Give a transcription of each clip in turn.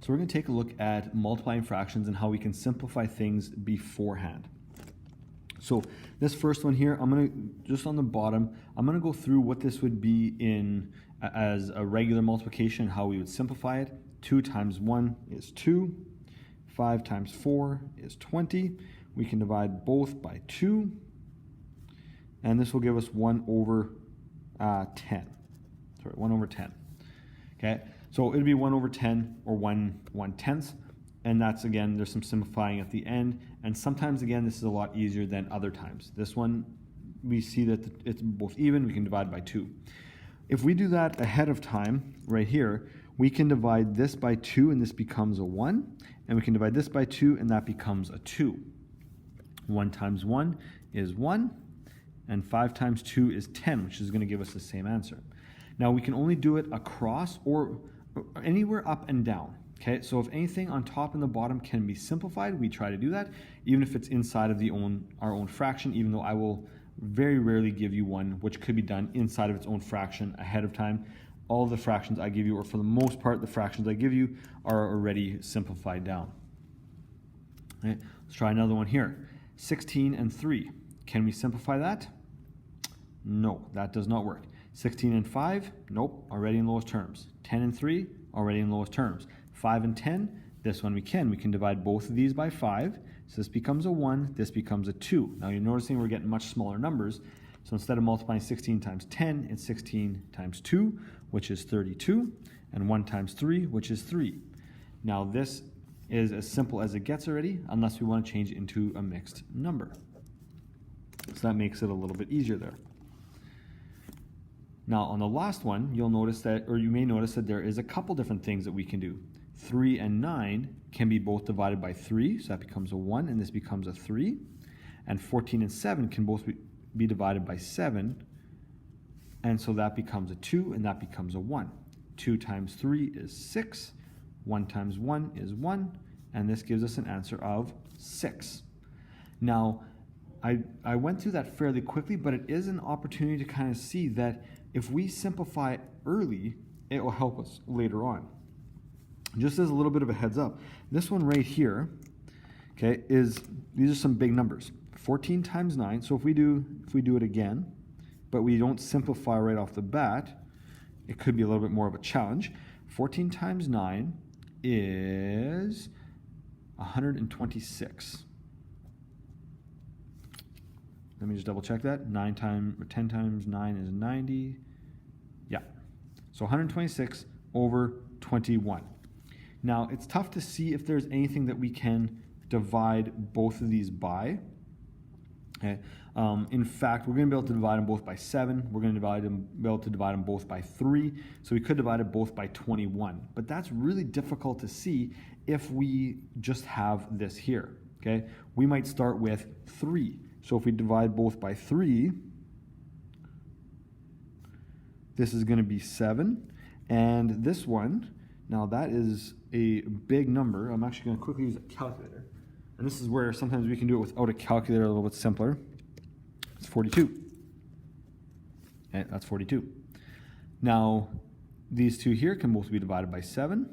So we're going to take a look at multiplying fractions and how we can simplify things beforehand. So this first one here, I'm going to, just on the bottom, I'm going to go through what this would be in as a regular multiplication, how we would simplify it. 2 times 1 is 2. 5 times 4 is 20. We can divide both by 2. And this will give us 1 over 10. Sorry, 1 over 10. Okay, so it'd be 1 over 10 or 1/10. And that's, again, there's some simplifying at the end. And sometimes, again, this is a lot easier than other times. This one, we see that it's both even. We can divide by 2. If we do that ahead of time, right here, we can divide this by 2 and this becomes a 1. And we can divide this by 2 and that becomes a 2. 1 times 1 is 1. And 5 times 2 is 10, which is going to give us the same answer. Now, we can only do it across or anywhere up and down. Okay, so if anything on top and the bottom can be simplified, we try to do that, even if it's inside of our own fraction, even though I will very rarely give you one which could be done inside of its own fraction ahead of time. All of the fractions I give you, or for the most part, the fractions I give you are already simplified down. Okay, let's try another one here. 16 and 3. Can we simplify that? No, that does not work. 16 and 5, nope, already in lowest terms. 10 and 3, already in lowest terms. 5 and 10, this one we can. We can divide both of these by 5. So this becomes a 1, this becomes a 2. Now you're noticing we're getting much smaller numbers. So instead of multiplying 16 times 10, it's 16 times 2, which is 32, and 1 times 3, which is 3. Now this is as simple as it gets already, unless we want to change it into a mixed number. So that makes it a little bit easier there. Now on the last one, you'll notice that, or you may notice that there is a couple different things that we can do. 3 and 9 can be both divided by 3, so that becomes a 1, and this becomes a 3. And 14 and 7 can both be divided by 7, and so that becomes a 2, and that becomes a 1. 2 times 3 is 6, 1 times 1 is 1, and this gives us an answer of 6. Now, I went through that fairly quickly, but it is an opportunity to kind of see that if we simplify early, it will help us later on. Just as a little bit of a heads up, this one right here, okay, these are some big numbers. 14 times 9, so if we do it again, but we don't simplify right off the bat, it could be a little bit more of a challenge. 14 times 9 is 126. Let me just double check that. 10 times 9 is 90. Yeah. So 126 over 21. Now, it's tough to see if there's anything that we can divide both of these by. Okay. In fact, we're going to be able to divide them both by 7. We're going to be able to divide them both by 3. So we could divide it both by 21. But that's really difficult to see if we just have this here. Okay. We might start with 3. So if we divide both by 3, this is going to be 7. And this one, now that is a big number. I'm actually going to quickly use a calculator. And this is where sometimes we can do it without a calculator, a little bit simpler. It's 42. Okay, that's 42. Now, these two here can both be divided by 7.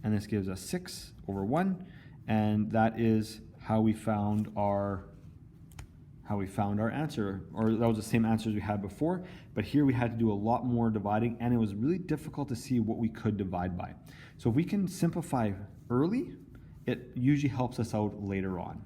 And this gives us 6 over 1. And that is how we found our answer, or that was the same answer as we had before, but here we had to do a lot more dividing, and it was really difficult to see what we could divide by. So if we can simplify early, it usually helps us out later on.